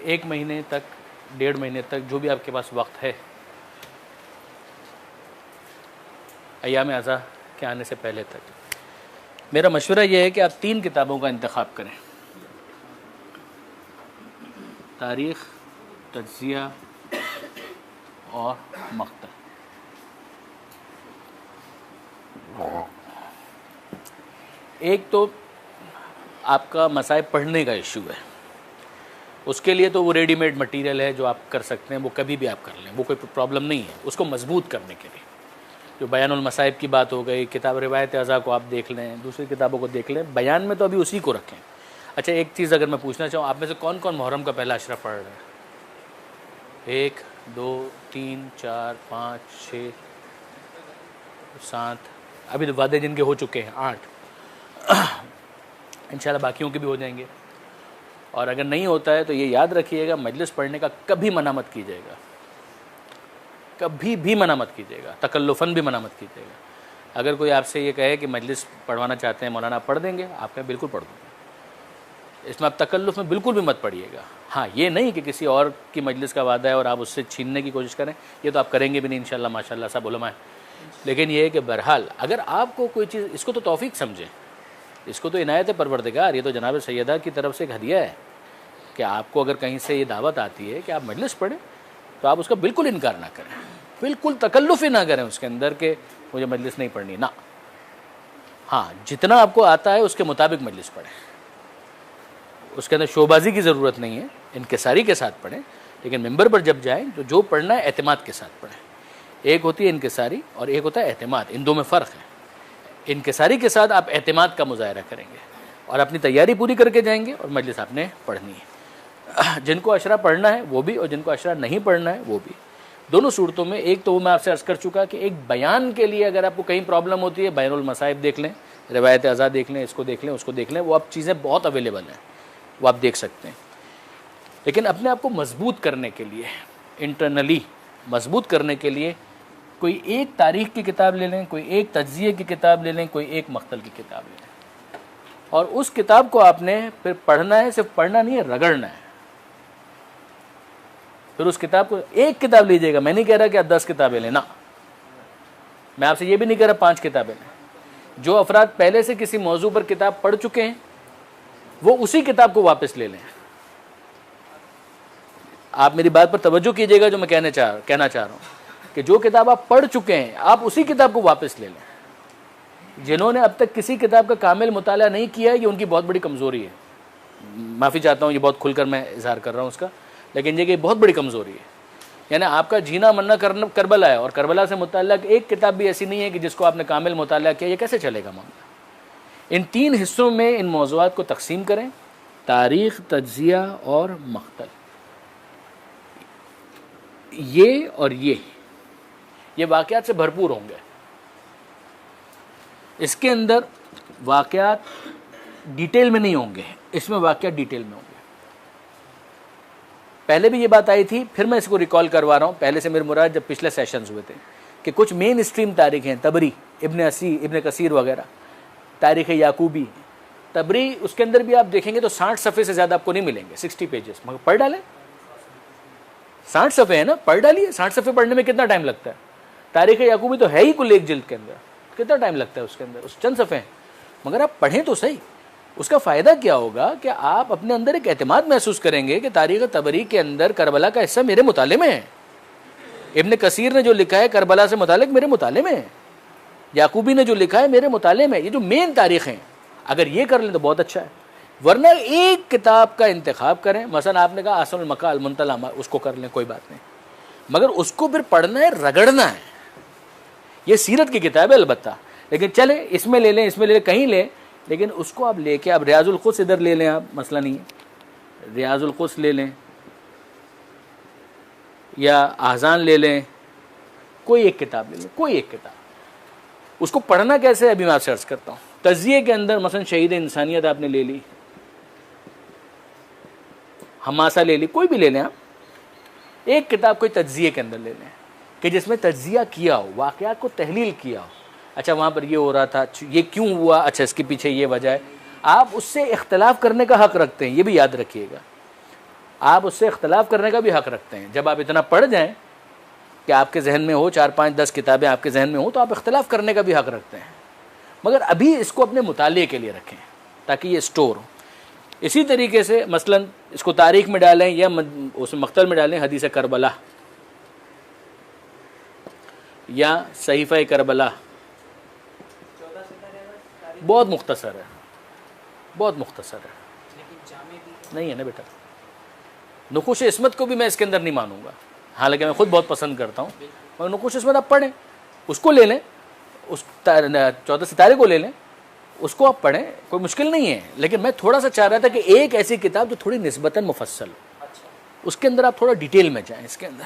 1 مہینے تک 1.5 مہینے تک جو بھی آپ کے پاس وقت ہے، ایام عزا کے آنے سے پہلے تک، میرا مشورہ یہ ہے کہ آپ 3 کتابوں کا انتخاب کریں: تاریخ، تجزیہ اور مقتل۔ ایک تو آپ کا مصائب پڑھنے کا ایشو ہے، اس کے لیے تو وہ ریڈی میڈ مٹیریل ہے جو آپ کر سکتے ہیں، وہ کبھی بھی آپ کر لیں، وہ کوئی پرابلم نہیں ہے اس کو مضبوط کرنے کے لیے۔ جو بیان المصائب کی بات ہو گئی، کتاب روایت عزا کو آپ دیکھ لیں، دوسری کتابوں کو دیکھ لیں، بیان میں تو ابھی اسی کو رکھیں۔ اچھا ایک چیز اگر میں پوچھنا چاہوں، آپ میں سے کون کون محرم کا پہلا اشرف پڑھ رہے ہیں؟ 1 2 3 4 5 6 7، ابھی تو وعدے جن کے ہو چکے ہیں 8، انشاءاللہ باقیوں کے بھی ہو جائیں گے۔ اور اگر نہیں ہوتا ہے تو یہ یاد رکھیے گا، مجلس پڑھنے کا کبھی منع مت کیجیے گا، کبھی بھی منع مت کیجیے گا، تکلفاً بھی منع مت کیجیے گا۔ اگر کوئی آپ سے یہ کہے کہ مجلس پڑھوانا چاہتے ہیں مولانا، پڑھ دیں گے، آپ کہیں بالکل پڑھ دوں گا۔ اس میں آپ تکلف میں بالکل بھی مت پڑھیے گا۔ ہاں یہ نہیں کہ کسی اور کی مجلس کا وعدہ ہے اور آپ اس سے چھیننے کی کوشش کریں، یہ تو آپ کریں گے بھی نہیں انشاءاللہ، ماشاءاللہ سب علماء ہیں۔ لیکن یہ ہے کہ بہرحال اگر آپ کو کوئی چیز، اس کو تو توفیق سمجھیں، اس کو تو عنایت پروردگار، یہ تو جناب سیدہ کی طرف سے ایک ہدیہ ہے کہ آپ کو اگر کہیں سے یہ دعوت آتی ہے کہ آپ مجلس پڑھیں تو آپ اس کا بالکل انکار نہ کریں، بالکل تکلف ہی نہ کریں اس کے اندر کہ مجھے مجلس نہیں پڑھنی، نہ۔ ہاں جتنا آپ کو آتا ہے اس کے مطابق مجلس پڑھیں، اس کے اندر شوبازی کی ضرورت نہیں ہے، انکساری کے ساتھ پڑھیں، لیکن ممبر پر جب جائیں تو جو پڑھنا ہے اعتماد کے ساتھ پڑھیں۔ ایک ہوتی ہے انکساری اور ایک ہوتا ہے اعتماد، ان دو میں فرق ہے۔ انکساری کے ساتھ آپ اعتماد کا مظاہرہ کریں گے اور اپنی تیاری پوری کر کے جائیں گے، اور مجلس آپ نے پڑھنی ہے۔ جن کو عشرہ پڑھنا ہے وہ بھی، اور جن کو عشرہ نہیں پڑھنا ہے وہ بھی۔ دونوں صورتوں میں، ایک تو وہ میں آپ سے عرض کر چکا کہ ایک بیان کے لیے اگر آپ کو کہیں پرابلم ہوتی ہے، بیان المصائب دیکھ لیں، روایت عزا دیکھ لیں، اس کو دیکھ لیں، اس کو دیکھ لیں، وہ اب چیزیں بہت اویلیبل ہیں، وہ آپ دیکھ سکتے ہیں۔ لیکن اپنے آپ کو مضبوط کرنے کے لیے، انٹرنلی مضبوط کرنے کے لیے، کوئی ایک تاریخ کی کتاب لے لیں، کوئی ایک تجزیے کی کتاب لے لیں، کوئی ایک مقتل کی کتاب لے لیں، اور اس کتاب کو آپ نے پھر پڑھنا ہے، صرف پڑھنا نہیں ہے، رگڑنا ہے۔ پھر اس کتاب کو، ایک کتاب لیجئے گا، میں نہیں کہہ رہا کہ آپ 10 کتابیں لیں، نہ، میں آپ سے یہ بھی نہیں کہہ رہا 5 کتابیں لیں۔ جو افراد پہلے سے کسی موضوع پر کتاب پڑھ چکے ہیں وہ اسی کتاب کو واپس لے لیں۔ آپ میری بات پر توجہ کیجئے گا، جو میں کہنا چاہ رہا ہوں کہ جو کتاب آپ پڑھ چکے ہیں آپ اسی کتاب کو واپس لے لیں۔ جنہوں نے اب تک کسی کتاب کا کامل مطالعہ نہیں کیا ہے، یہ ان کی بہت بڑی کمزوری ہے۔ معافی چاہتا ہوں، یہ بہت کھل کر میں اظہار کر رہا ہوں اس کا، لیکن یہ کہ بہت بڑی کمزوری ہے۔ یعنی آپ کا جینا مرنا کربلا ہے، اور کربلا سے متعلق ایک کتاب بھی ایسی نہیں ہے کہ جس کو آپ نے کامل مطالعہ کیا، یہ کیسے چلے گا معاملہ؟ ان 3 حصوں میں ان موضوعات کو تقسیم کریں: تاریخ، تجزیہ اور مقتل۔ یہ اور یہ واقعات سے بھرپور ہوں گے۔ اس کے اندر واقعات ڈیٹیل میں نہیں ہوں گے، اس میں واقعات ڈیٹیل میں ہوں گے۔ پہلے بھی یہ بات آئی تھی، پھر میں اس کو ریکال کروا رہا ہوں، پہلے سے میرے مراد جب پچھلے سیشنز ہوئے تھے، کہ کچھ مین اسٹریم تاریخ ہیں، تبری، ابن کثیر وغیرہ، تاریخ یعقوبی، تبری، اس کے اندر بھی آپ دیکھیں گے تو 60 صفحے سے زیادہ آپ کو نہیں ملیں گے، 60 پیجز، مگر پڑھ ڈالیں، 60 صفحے ہیں نا، پڑھ ڈالیے۔ 60 صفحے پڑھنے میں کتنا ٹائم لگتا ہے؟ تاریخ یعقوبی تو ہے ہی کل ایک جلد کے اندر، کتنا ٹائم لگتا ہے اس کے اندر؟ اس چند صفحے ہیں، مگر آپ پڑھیں تو صحیح۔ اس کا فائدہ کیا ہوگا کہ آپ اپنے اندر ایک اعتماد محسوس کریں گے کہ تاریخ تبری کے اندر کربلا کا حصہ میرے مطالعے میں ہے، ابن کثیر نے جو لکھا ہے کربلا سے متعلق میرے مطالعے میں ہے، یعقوبی نے جو لکھا ہے میرے مطالعے میں۔ یہ جو مین تاریخ ہیں، اگر یہ کر لیں تو بہت اچھا ہے، ورنہ ایک کتاب کا انتخاب کریں۔ مثلا آپ نے کہا احسن المقال المنتلا، اس کو کر لیں، کوئی بات نہیں، مگر اس کو پھر پڑھنا ہے، رگڑنا ہے۔ یہ سیرت کی کتاب ہے البتہ، لیکن چلیں اس میں لے لیں، اس میں لے لیں، کہیں لیں، لیکن اس کو آپ لے کے، اب ریاض القدس ادھر لے لیں، آپ مسئلہ نہیں ہے، ریاض القدس لے لیں یا احزان لے لیں، کوئی ایک کتاب لے لیں، کوئی ایک کتاب۔ اس کو پڑھنا کیسے ہے ابھی میں آپ سے عرض کرتا ہوں۔ تجزیے کے اندر مثلا شہید انسانیت آپ نے لے لی، حماسہ لے لی، کوئی بھی لے لیں آپ، ایک کتاب کوئی تجزیے کے اندر لے لیں کہ جس میں تجزیہ کیا ہو، واقعات کو تحلیل کیا ہو، اچھا وہاں پر یہ ہو رہا تھا، یہ کیوں ہوا، اچھا اس کے پیچھے یہ وجہ ہے۔ آپ اس سے اختلاف کرنے کا حق رکھتے ہیں، یہ بھی یاد رکھیے گا۔ آپ اس سے اختلاف کرنے کا بھی حق رکھتے ہیں. جب آپ اتنا پڑھ جائیں کہ آپ کے ذہن میں ہو 4 5 10 کتابیں آپ کے ذہن میں ہوں تو آپ اختلاف کرنے کا بھی حق رکھتے ہیں, مگر ابھی اس کو اپنے مطالعے کے لیے رکھیں تاکہ یہ اسٹور ہو. اسی طریقے سے مثلا اس کو تاریخ میں ڈالیں یا اس مقتل میں ڈالیں حدیث کربلا یا صحیفہ کربلا. بہت مختصر ہے, بہت مختصر ہے. نہیں ہے نا بیٹا, نقوش عصمت کو بھی میں اس کے اندر نہیں مانوں گا, حالانکہ میں خود بہت پسند کرتا ہوں, مگر نقوش عصمت آپ پڑھیں, اس کو لے لیں, اس 14 ستارے کو لے لیں, اس کو آپ پڑھیں, کوئی مشکل نہیں ہے. لیکن میں تھوڑا سا چاہ رہا تھا کہ ایک ایسی کتاب جو تھوڑی نسبتاً مفصل ہو, اس کے اندر آپ تھوڑا ڈیٹیل میں جائیں. اس کے اندر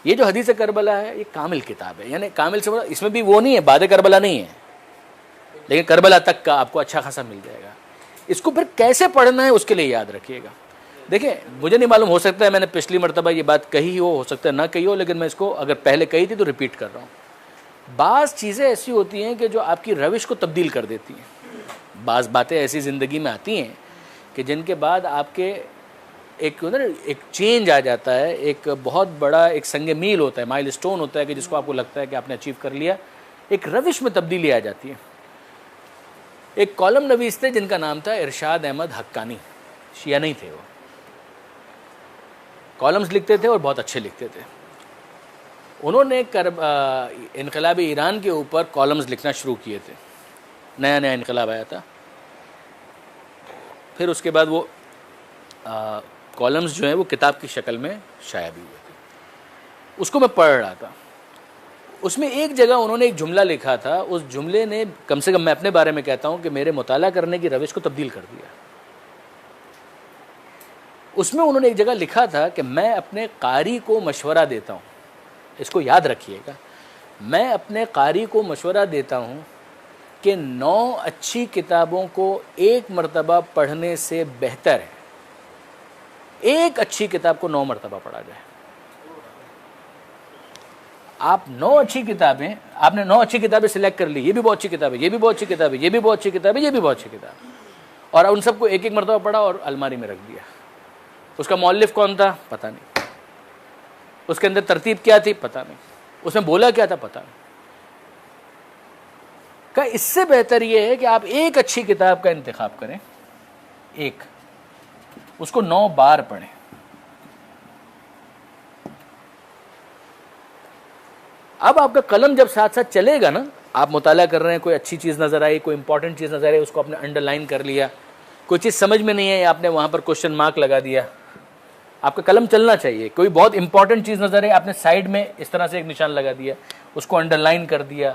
یہ جو حدیث کربلا ہے یہ کامل کتاب ہے, یعنی کامل سے بڑا اس میں بھی وہ نہیں ہے, بعد کربلا نہیں ہے, لیکن کربلا تک کا آپ کو اچھا خاصا مل جائے گا. اس کو پھر کیسے پڑھنا ہے اس کے لیے یاد رکھیے گا. دیکھیں مجھے نہیں معلوم, ہو سکتا ہے میں نے پچھلی مرتبہ یہ بات کہی ہو سکتا ہے نہ کہی ہو, لیکن میں اس کو اگر پہلے کہی تھی تو ریپیٹ کر رہا ہوں. بعض چیزیں ایسی ہوتی ہیں کہ جو آپ کی روش کو تبدیل کر دیتی ہیں. بعض باتیں ایسی زندگی میں آتی ہیں کہ جن کے بعد آپ کے ایک چینج آ جاتا ہے, ایک بہت بڑا ایک سنگ میل ہوتا ہے, مائل اسٹون ہوتا ہے کہ جس کو آپ کو لگتا ہے کہ آپ نے اچیو کر لیا, ایک روش میں تبدیلی آ جاتی ہے. ایک کالم نویس تھے جن کا نام تھا ارشاد احمد حقانی, شیعہ نہیں تھے, وہ کالمز لکھتے تھے اور بہت اچھے لکھتے تھے. انہوں نے انقلاب ایران کے اوپر کالمز لکھنا شروع کیے تھے, نیا نیا انقلاب آیا تھا. پھر اس کے بعد وہ کالمز جو ہیں وہ کتاب کی شکل میں شائع بھی ہوئے تھے. اس کو میں پڑھ رہا تھا, اس میں ایک جگہ انہوں نے ایک جملہ لکھا تھا, اس جملے نے کم سے کم میں اپنے بارے میں کہتا ہوں کہ میرے مطالعہ کرنے کی روش کو تبدیل کر دیا. اس میں انہوں نے ایک جگہ لکھا تھا کہ میں اپنے قاری کو مشورہ دیتا ہوں, اس کو یاد رکھیے گا, میں اپنے قاری کو مشورہ دیتا ہوں کہ 9 اچھی کتابوں کو ایک مرتبہ پڑھنے سے بہتر ہے ایک اچھی کتاب کو 9 مرتبہ پڑھا جائے. آپ 9 اچھی کتابیں, آپ نے 9 اچھی کتابیں سلیکٹ کر لی, یہ بھی بہت اچھی کتاب ہے, یہ بھی بہت اچھی کتاب ہے, یہ بھی بہت اچھی کتاب ہے, یہ بھی بہت اچھی کتاب ہے, اور ان سب کو ایک ایک مرتبہ پڑھا اور الماری میں رکھ دیا. اس کا مؤلف کون تھا پتہ نہیں, اس کے اندر ترتیب کیا تھی پتہ نہیں, اس میں بولا کیا تھا پتہ نہیں. کہ اس سے بہتر یہ ہے کہ آپ ایک اچھی کتاب کا انتخاب کریں, ایک, اس کو 9 بار پڑھیں. اب آپ کا قلم جب ساتھ ساتھ چلے گا نا, آپ مطالعہ کر رہے ہیں, کوئی اچھی چیز نظر آئی, کوئی امپورٹنٹ چیز نظر آئی, اس کو آپ نے انڈر لائن کر لیا, کوئی چیز سمجھ میں نہیں ہے آپ نے وہاں پر کوشچن مارک لگا دیا. آپ کا قلم چلنا چاہیے. کوئی بہت امپورٹنٹ چیز نظر آئی, آپ نے سائڈ میں اس طرح سے ایک نشان لگا دیا, اس کو انڈر لائن کر دیا.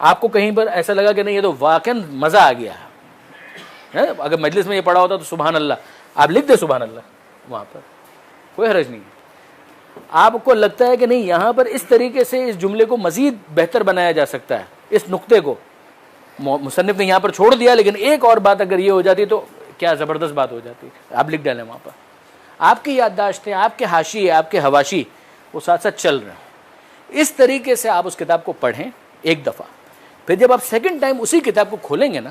آپ کو کہیں پر ایسا لگا کہ نہیں یہ تو واقعا مزہ آ گیا, اگر مجلس میں یہ پڑھا ہوتا تو سبحان اللہ, آپ لکھ دیں سبحان اللہ وہاں پر, کوئی حرج نہیں. آپ کو لگتا ہے کہ نہیں یہاں پر اس طریقے سے اس جملے کو مزید بہتر بنایا جا سکتا ہے, اس نقطے کو مصنف نے یہاں پر چھوڑ دیا, لیکن ایک اور بات اگر یہ ہو جاتی تو کیا زبردست بات ہو جاتی, آپ لکھ ڈالیں وہاں پر. آپ کی یادداشتیں, آپ کے حاشیے, آپ کے حواشی وہ ساتھ ساتھ چل رہے ہیں. اس طریقے سے آپ اس کتاب کو پڑھیں ایک دفعہ, پھر جب آپ سیکنڈ ٹائم اسی کتاب کو کھولیں گے نا,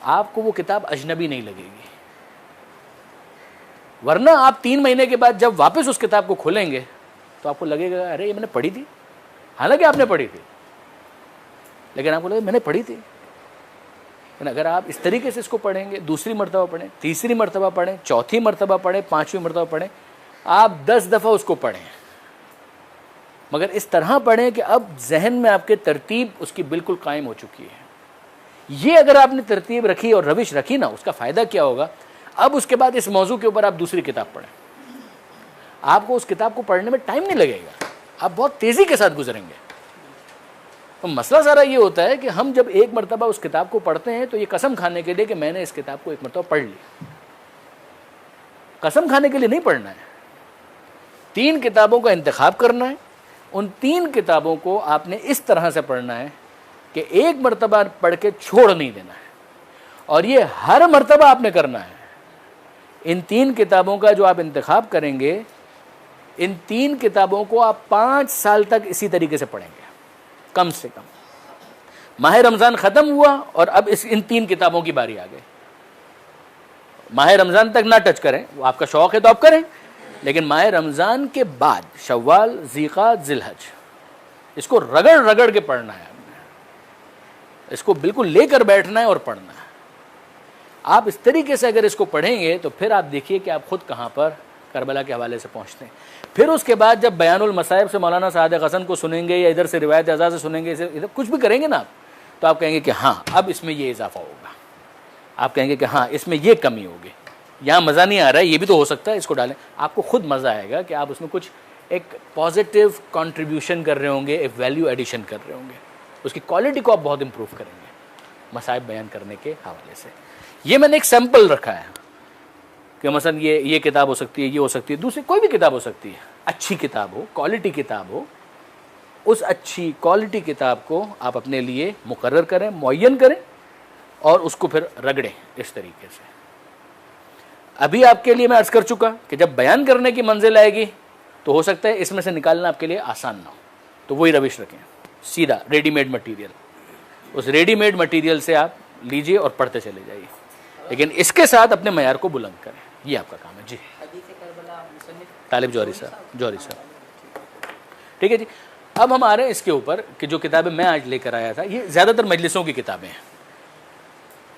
آپ کو وہ کتاب اجنبی نہیں لگے گی. ورنہ آپ 3 مہینے کے بعد جب واپس اس کتاب کو کھولیں گے تو آپ کو لگے گا ارے یہ میں نے پڑھی تھی, حالانکہ آپ نے پڑھی تھی, لیکن آپ کو لگے میں نے پڑھی تھی. لیکن اگر آپ اس طریقے سے اس کو پڑھیں گے, دوسری مرتبہ پڑھیں, تیسری مرتبہ پڑھیں, چوتھی مرتبہ پڑھیں, 5ویں مرتبہ پڑھیں, آپ 10 دفعہ اس کو پڑھیں, مگر اس طرح پڑھیں کہ اب ذہن میں آپ کے ترتیب اس کی بالکل قائم ہو چکی ہے. یہ اگر آپ نے ترتیب رکھی اور روش رکھی نا, اس کا فائدہ کیا ہوگا, اب اس کے بعد اس موضوع کے اوپر آپ دوسری کتاب پڑھیں, آپ کو اس کتاب کو پڑھنے میں ٹائم نہیں لگے گا, آپ بہت تیزی کے ساتھ گزریں گے. تو مسئلہ سارا یہ ہوتا ہے کہ ہم جب ایک مرتبہ اس کتاب کو پڑھتے ہیں تو یہ قسم کھانے کے لیے کہ میں نے اس کتاب کو ایک مرتبہ پڑھ لی, قسم کھانے کے لیے نہیں پڑھنا ہے. 3 کتابوں کا انتخاب کرنا ہے, ان 3 کتابوں کو آپ نے اس طرح سے پڑھنا ہے کہ ایک مرتبہ پڑھ کے چھوڑ نہیں دینا ہے, اور یہ ہر مرتبہ آپ نے کرنا ہے. ان 3 کتابوں کا جو آپ انتخاب کریں گے, ان 3 کتابوں کو آپ 5 سال تک اسی طریقے سے پڑھیں گے کم سے کم. ماہ رمضان ختم ہوا اور اب ان 3 کتابوں کی باری آ گئی, ماہ رمضان تک نہ ٹچ کریں، وہ آپ کا شوق ہے تو آپ کریں، لیکن ماہ رمضان کے بعد شوال، ذیقعد، ذی الحج، اس کو رگڑ رگڑ کے پڑھنا ہے، اس کو بالکل لے کر بیٹھنا ہے اور پڑھنا ہے۔ آپ اس طریقے سے اگر اس کو پڑھیں گے تو پھر آپ دیکھیے کہ آپ خود کہاں پر کربلا کے حوالے سے پہنچتے ہیں۔ پھر اس کے بعد جب بیان المصائب سے مولانا صادق حسن کو سنیں گے یا ادھر سے روایت اعضاء سے سنیں گے، ادھر کچھ بھی کریں گے نا آپ، تو آپ کہیں گے کہ ہاں اب اس میں یہ اضافہ ہوگا، آپ کہیں گے کہ ہاں اس میں یہ کمی ہوگی، یہاں مزہ نہیں آ رہا ہے، یہ بھی تو ہو سکتا ہے، اس کو ڈالیں۔ آپ کو خود مزہ آئے گا کہ آپ اس میں کچھ ایک پازیٹیو کنٹریبیوشن کر رہے ہوں گے، ایک ویلیو ایڈیشن کر رہے ہوں گے، اس کی کوالٹی کو آپ بہت امپروو کریں گے مصائب بیان کرنے کے حوالے سے۔ یہ میں نے ایک سیمپل رکھا ہے کہ مثلا یہ کتاب ہو سکتی ہے، یہ ہو سکتی ہے، دوسری کوئی بھی کتاب ہو سکتی ہے، اچھی کتاب ہو، کوالٹی کتاب ہو، اس اچھی کوالٹی کتاب کو آپ اپنے لیے مقرر کریں، معین کریں اور اس کو پھر رگڑیں اس طریقے سے۔ ابھی آپ کے لیے میں عرض کر چکا کہ جب بیان کرنے کی منزل آئے گی تو ہو سکتا ہے اس میں سے نکالنا آپ کے لیے آسان نہ ہو، تو وہی روش رکھیں، سیدھا ریڈی میڈ مٹیریل، اس ریڈی میڈ مٹیریل سے آپ لیجئے اور پڑھتے چلے جائیے، لیکن اس کے ساتھ اپنے معیار کو بلند کریں، یہ آپ کا کام ہے۔ جی طالب جوہری صاحب، ٹھیک ہے جی۔ اب ہم آ رہے ہیں اس کے اوپر کہ جو کتابیں میں آج لے کر آیا تھا، یہ زیادہ تر مجلسوں کی کتابیں ہیں،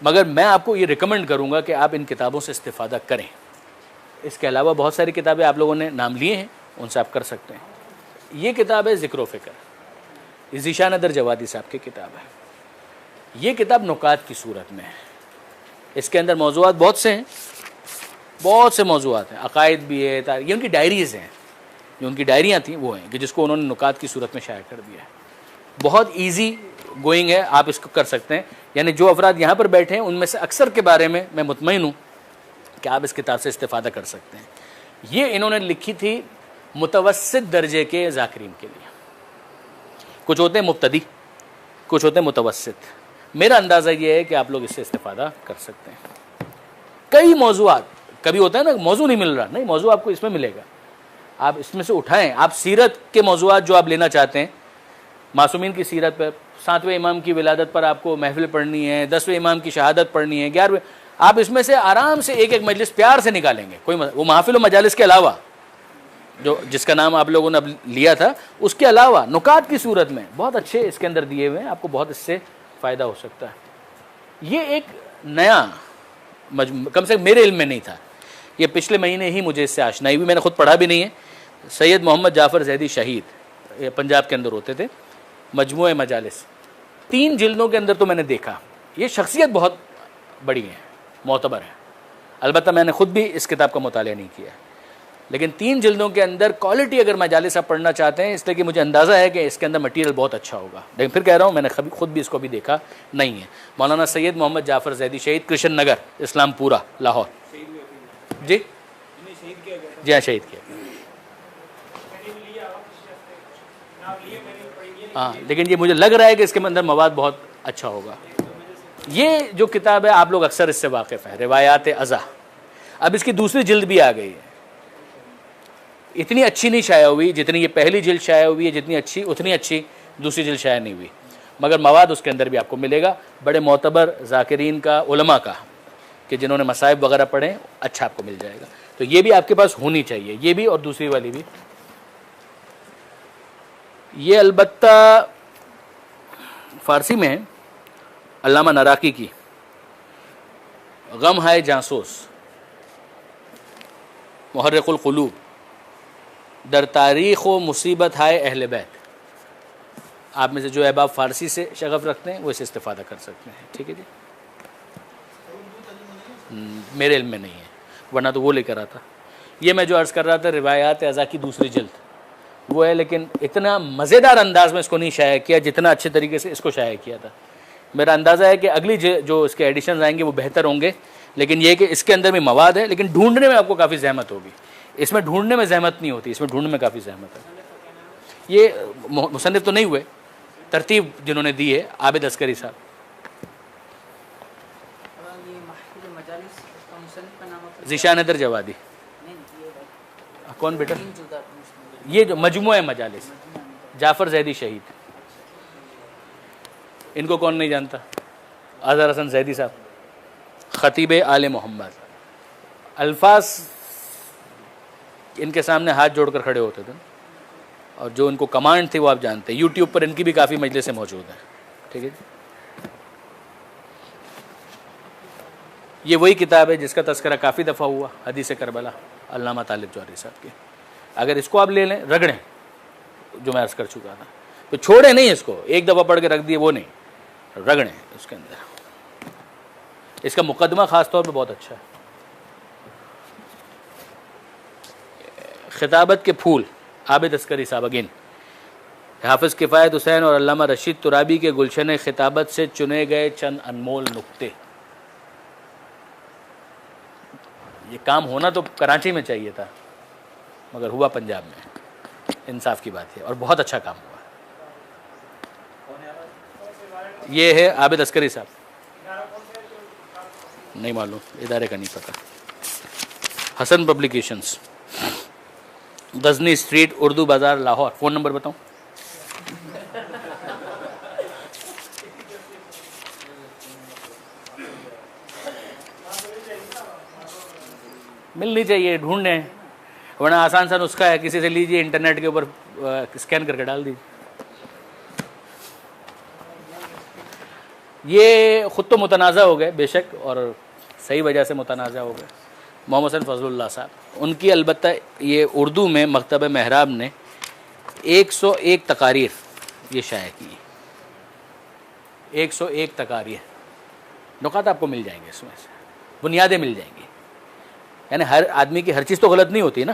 مگر میں آپ کو یہ ریکمنڈ کروں گا کہ آپ ان کتابوں سے استفادہ کریں۔ اس کے علاوہ بہت ساری کتابیں آپ لوگوں نے نام لیے ہیں، ان سے آپ کر سکتے ہیں۔ یہ کتاب ہے ذکر و فکر، یہ ذیشان ادر جوادی صاحب کی کتاب ہے۔ یہ کتاب نکات کی صورت میں ہے، اس کے اندر موضوعات بہت سے ہیں، بہت سے موضوعات ہیں، عقائد بھی ہے، یہ ان کی ڈائریز ہیں، جو ان کی ڈائریاں تھیں وہ ہیں کہ جس کو انہوں نے نکات کی صورت میں شائع کر دیا ہے۔ بہت ایزی گوئنگ ہے، آپ اس کو کر سکتے ہیں، یعنی جو افراد یہاں پر بیٹھے ہیں ان میں سے اکثر کے بارے میں مطمئن ہوں کہ آپ اس کتاب سے استفادہ کر سکتے ہیں۔ یہ انہوں نے لکھی تھی متوسط درجے کے ذاکرین کے لیے، کچھ ہوتے ہیں مبتدی، کچھ ہوتے ہیں متوسط۔ میرا اندازہ یہ ہے کہ آپ لوگ اس سے استفادہ کر سکتے ہیں۔ کئی موضوعات، کبھی ہوتا ہے نا موضوع نہیں مل رہا، نہیں، موضوع آپ کو اس میں ملے گا، آپ اس میں سے اٹھائیں۔ آپ سیرت کے موضوعات جو آپ لینا چاہتے ہیں، معصومین کی سیرت پر، 7ویں امام کی ولادت پر آپ کو محفل پڑھنی ہے، 10ویں امام کی شہادت پڑھنی ہے، 11ویں، آپ اس میں سے آرام سے ایک ایک مجلس پیار سے نکالیں گے، کوئی وہ محافل و مجالس کے علاوہ جو جس کا نام آپ لوگوں نے اب لیا تھا، اس کے علاوہ نکات کی صورت میں بہت اچھے اس کے اندر دیے ہوئے ہیں، آپ کو بہت اس سے فائدہ ہو سکتا ہے۔ یہ ایک نیا کم سے کم میرے علم میں نہیں تھا، یہ پچھلے مہینے ہی مجھے اس سے آشنائی ہوئی، میں نے خود پڑھا بھی نہیں ہے۔ سید محمد جعفر زیدی شہید، یہ پنجاب کے اندر ہوتے تھے، مجموعہ مجالس، 3 جلدوں کے اندر تو میں نے دیکھا، یہ شخصیت بہت بڑی ہے، معتبر ہے۔ البتہ میں نے خود بھی اس کتاب کا مطالعہ نہیں کیا، لیکن 3 جلدوں کے اندر کوالٹی اگر مجالس آپ پڑھنا چاہتے ہیں، اس لیے کہ مجھے اندازہ ہے کہ اس کے اندر مٹیریل بہت اچھا ہوگا، لیکن پھر کہہ رہا ہوں میں نے خود بھی اس کو بھی دیکھا نہیں ہے۔ مولانا سید محمد جعفر زیدی شہید، کرشن نگر، اسلام پورہ، لاہور۔ جی جی ہاں، شہید کیا، ہاں، لیکن یہ مجھے لگ رہا ہے کہ اس کے اندر مواد بہت اچھا ہوگا۔ یہ جو کتاب ہے آپ لوگ اکثر اس سے واقف ہیں، روایات ازا، اب اس کی دوسری جلد بھی آ گئی ہے، اتنی اچھی نہیں شائع ہوئی جتنی یہ پہلی جلد شائع ہوئی ہے، جتنی اچھی اتنی اچھی دوسری جلد شائع نہیں ہوئی، مگر مواد اس کے اندر بھی آپ کو ملے گا، بڑے معتبر ذاکرین کا، علماء کا، کہ جنہوں نے مصائب وغیرہ پڑھیں، اچھا آپ کو مل جائے گا۔ تو یہ بھی آپ کے پاس ہونی چاہیے، یہ بھی اور دوسری والی بھی۔ یہ البتہ فارسی میں ہے، علامہ نراقی کی، غم ہے جاسوس، محرق القلوب، در تاریخ و مصیبت ہے اہل بیت۔ آپ میں سے جو احباب فارسی سے شغف رکھتے ہیں وہ اسے استفادہ کر سکتے ہیں، ٹھیک ہے جی۔ میرے علم میں نہیں ہے، ورنہ تو وہ لے کر آتا۔ یہ میں جو عرض کر رہا تھا روایات ازا کی دوسری جلد وہ ہے، لیکن اتنا مزیدار انداز میں اس کو نہیں شائع کیا جتنا اچھے طریقے سے اس کو شائع کیا تھا۔ میرا اندازہ ہے کہ اگلی جو اس کے ایڈیشنز آئیں گے وہ بہتر ہوں گے، لیکن یہ کہ اس کے اندر بھی مواد ہے، لیکن ڈھونڈنے میں آپ کو کافی زحمت ہوگی۔ اس میں ڈھونڈنے میں زحمت نہیں ہوتی، اس میں ڈھونڈنے میں کافی زحمت ہے۔ یہ مصنف تو نہیں ہوئے، ترتیب جنہوں نے دی ہے عابد عسکری صاحب۔ ذیشان ادر جوادی، کون بیٹا؟ یہ جو مجموعہ مجالس، جعفر زیدی شہید، ان کو کون نہیں جانتا؟ اظہر حسن زیدی صاحب، خطیب آل محمد، الفاظ ان کے سامنے ہاتھ جوڑ کر کھڑے ہوتے تھے، اور جو ان کو کمانڈ تھی وہ آپ جانتے ہیں. یوٹیوب پر ان کی بھی کافی مجلسیں موجود ہیں. ٹھیک ہے جی. یہ وہی کتاب ہے جس کا تذکرہ کافی دفعہ ہوا، حدیث کربلا، علامہ طالب جوہری صاحب کی. اگر اس کو آپ لے لیں، رگڑیں، جو میں عرض کر چکا تھا، تو چھوڑیں نہیں اس کو، ایک دفعہ پڑھ کے رکھ دیے وہ نہیں، رگڑیں اس کے اندر. اس کا مقدمہ خاص طور پہ بہت اچھا ہے. خطابت کے پھول، عابد عسکری صاحب اگین. حافظ کفایت حسین اور علامہ رشید ترابی کے گلشن خطابت سے چنے گئے چند انمول نقطے. یہ کام ہونا تو کراچی میں چاہیے تھا، مگر ہوا پنجاب میں. انصاف کی بات ہے، اور بہت اچھا کام ہوا. یہ ہے عابد عسکری صاحب. نہیں معلوم، ادارے کا نہیں پتہ. حسن پبلیکیشنز، غزنی اسٹریٹ، اردو بازار، لاہور. فون نمبر بتاؤں؟ ملنی چاہیے، ڈھونڈیں، ورنہ آسان سا نسخہ ہے، کسی سے لیجیے، انٹرنیٹ کے اوپر اسکین کر کے ڈال دیجیے. یہ خود تو متنازع ہو گئے بے شک، اور صحیح وجہ سے متنازع ہو گئے. محمد حسن فضل اللہ صاحب، ان کی البتہ یہ اردو میں مکتبہ محراب نے 101 تقاریر یہ شائع کی. 101 تقاریر، نکات آپ کو مل جائیں گے، اس میں سے بنیادیں مل جائیں گی. یعنی ہر آدمی کی ہر چیز تو غلط نہیں ہوتی نا،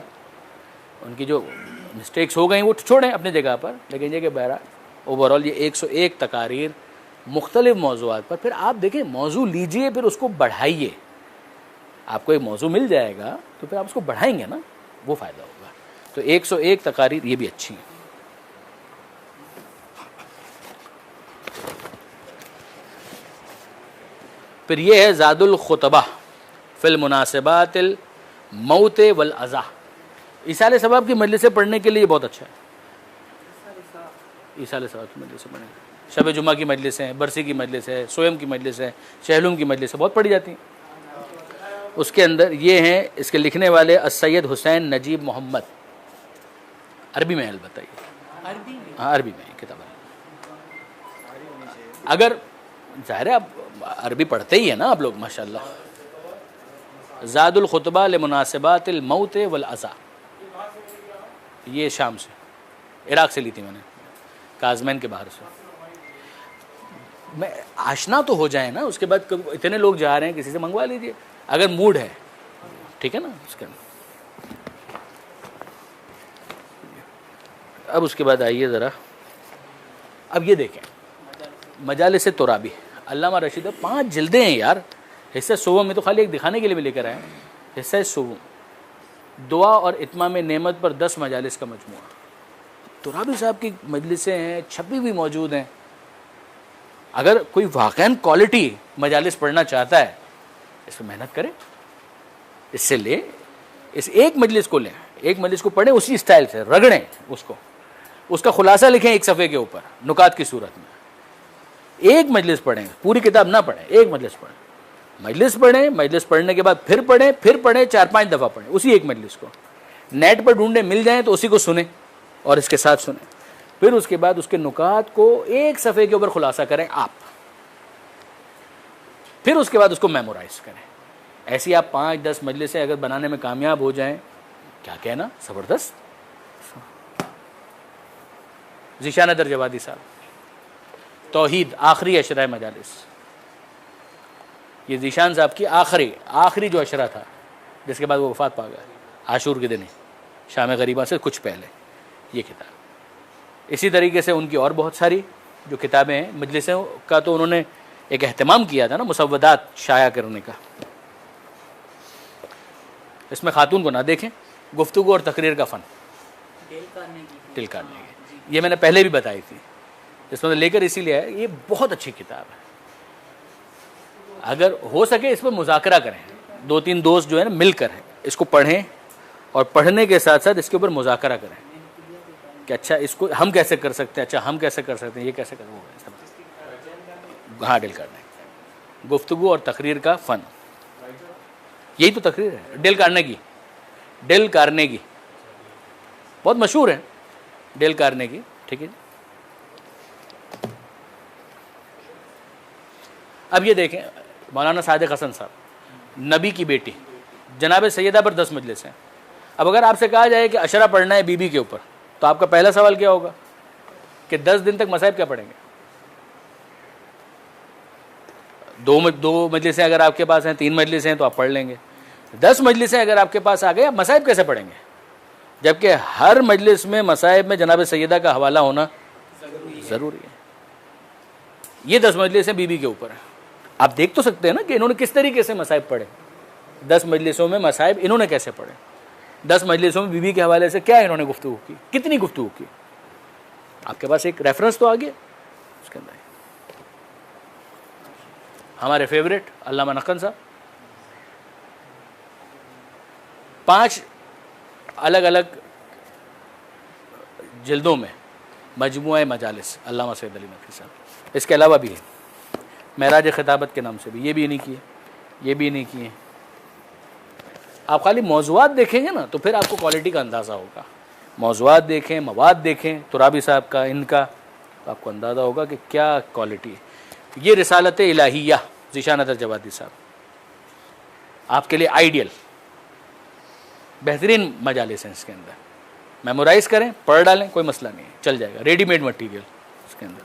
ان کی جو مسٹیکس ہو گئیں وہ چھوڑیں اپنی جگہ پر، لیکن یہ کہ بہرحال اوورال یہ 101 تقاریر مختلف موضوعات پر. پھر آپ دیکھیں، موضوع لیجئے، پھر اس کو بڑھائیے. آپ کو ایک موضوع مل جائے گا تو پھر آپ اس کو بڑھائیں گے نا، وہ فائدہ ہوگا. تو 101 تقاریر یہ بھی اچھی ہیں. پھر یہ ہے زاد الخطبہ فی المناسبات الموت والعزا. ایصال ثواب کی مجلسیں پڑھنے کے لیے بہت اچھا ہے. ایصال ثواب کی مجلسیں پڑھنے، شب جمعہ کی مجلسیں، برسی کی مجلسیں، سویم کی مجلسیں، شہلوم کی مجلسیں بہت پڑھی جاتی ہیں. اس کے اندر یہ ہیں، اس کے لکھنے والے السید حسین نجیب محمد. عربی میں البتہ یہ، ہاں عربی میں یہ کتاب ہے. اگر ظاہر ہے آپ عربی پڑھتے ہی ہیں نا آپ لوگ ماشاءاللہ. زاد الخطبہ لمناسبات الموت والعزا، یہ شام سے، عراق سے لی تھی میں نے، کازمین کے باہر سے. میں آشنا تو ہو جائیں نا، اس کے بعد اتنے لوگ جا رہے ہیں، کسی سے منگوا لیجئے اگر موڈ ہے، ٹھیک ہے نا. اس کے اب اس کے بعد آئیے ذرا، اب یہ دیکھیں مجالس ترابی، علامہ رشید، 5 جلدیں ہیں یار. حصہ سوم میں تو خالی ایک دکھانے کے لیے بھی لے کر آئے. حصہ سوم، دعا اور اتمام نعمت پر 10 مجالس کا مجموعہ. ترابی صاحب کی مجلسیں ہیں، چھپی ہوئی موجود ہیں. اگر کوئی واقعاً کوالٹی مجالس پڑھنا چاہتا ہے، اس میں محنت کرے، اس سے لے، اس ایک مجلس کو لیں، ایک مجلس کو پڑھیں، اسی اسٹائل سے رگڑیں اس کو، اس کا خلاصہ لکھیں ایک صفحے کے اوپر نکات کی صورت میں. ایک مجلس پڑھیں، پوری کتاب نہ پڑھیں، ایک مجلس پڑھیں. مجلس پڑھیں، مجلس پڑھنے کے بعد پھر پڑھیں، 4-5 دفعہ پڑھیں اسی ایک مجلس کو. نیٹ پر ڈھونڈیں، مل جائیں تو اسی کو سنیں اور اس کے ساتھ سنیں. پھر اس کے بعد اس کے نکات کو ایک صفحے کے اوپر خلاصہ کریں آپ. پھر اس کے بعد اس کو میمورائز کریں. ایسی آپ 5-10 مجلسیں اگر بنانے میں کامیاب ہو جائیں، کیا کہنا، زبردست. ذیشان درجوادی صاحب، توحید، آخری عشرہ مجالس. یہ ذیشان صاحب کی آخری جو عشرہ تھا، جس کے بعد وہ وفات پا گیا عاشور کے دن ہی، شام غریبہ سے کچھ پہلے، یہ کتاب. اسی طریقے سے ان کی اور بہت ساری جو کتابیں ہیں، مجلسوں کا تو انہوں نے ایک اہتمام کیا تھا نا، مسودات شائع کرنے کا. اس میں خاتون کو نہ دیکھیں، گفتگو اور تقریر کا فن، ٹل کاٹنے کی، یہ میں نے پہلے بھی بتائی تھی. اس میں لے کر اسی لیے ہے، یہ بہت اچھی کتاب ہے. اگر ہو سکے اس پر مذاکرہ کریں، 2-3 دوست جو ہے نا مل کر اس کو پڑھیں، اور پڑھنے کے ساتھ ساتھ اس کے اوپر مذاکرہ کریں کہ اچھا اس کو ہم کیسے کر سکتے ہیں، اچھا ہم کیسے کر سکتے ہیں، یہ کیسے کریں. ہاں ڈل کرنا ہے، گفتگو اور تقریر کا فن. یہی تو تقریر ہے. ڈیل کارنیگی بہت مشہور ہے, ڈیل کارنیگی, ٹھیک ہے. اب یہ دیکھیں مولانا صادق حسن صاحب, نبی کی بیٹی جناب سیدہ پر 10 مجلس ہیں. اب اگر آپ سے کہا جائے کہ عشرہ پڑھنا ہے بی بی کے اوپر, تو آپ کا پہلا سوال کیا ہوگا کہ 10 دن تک مصائب کیا پڑھیں گے؟ دو مجلسیں اگر آپ کے پاس ہیں, 3 مجلسیں ہیں تو آپ پڑھ لیں گے. 10 مجلسیں اگر آپ کے پاس آ گئے, آپ مصائب کیسے پڑھیں گے؟ جبکہ ہر مجلس میں مصائب میں جناب سیدہ کا حوالہ ہونا ضروری ہے. یہ 10 مجلسیں بی بی کے اوپر ہیں. آپ دیکھ تو سکتے ہیں نا کہ انہوں نے کس طریقے سے مصائب پڑھے. 10 مجلسوں میں مصائب انہوں نے کیسے پڑھے, 10 مجلسوں میں بی بی کے حوالے سے کیا انہوں نے گفتگو کی, کتنی گفتگو کی. آپ کے پاس ایک ریفرنس تو آ گیا اس کے اندر. ہمارے فیوریٹ علامہ نقن صاحب 5 الگ الگ جلدوں میں مجموعہ مجالس علامہ سید علی نقوی صاحب. اس کے علاوہ بھی ہے معراج خطابت کے نام سے بھی, یہ بھی نہیں کیے, یہ بھی نہیں کیے. آپ خالی موضوعات دیکھیں گے نا تو پھر آپ کو کوالٹی کا اندازہ ہوگا. موضوعات دیکھیں, مواد دیکھیں, ترابی صاحب کا, ان کا, تو آپ کو اندازہ ہوگا کہ کیا کوالٹی ہے. یہ رسالت الہیہ ذیشان ادر جوادی صاحب آپ کے لیے آئیڈیل بہترین مجالس ہیں. اس کے اندر میمورائز کریں, پڑھ ڈالیں, کوئی مسئلہ نہیں ہے, چل جائے گا. ریڈی میڈ مٹیریل اس کے اندر.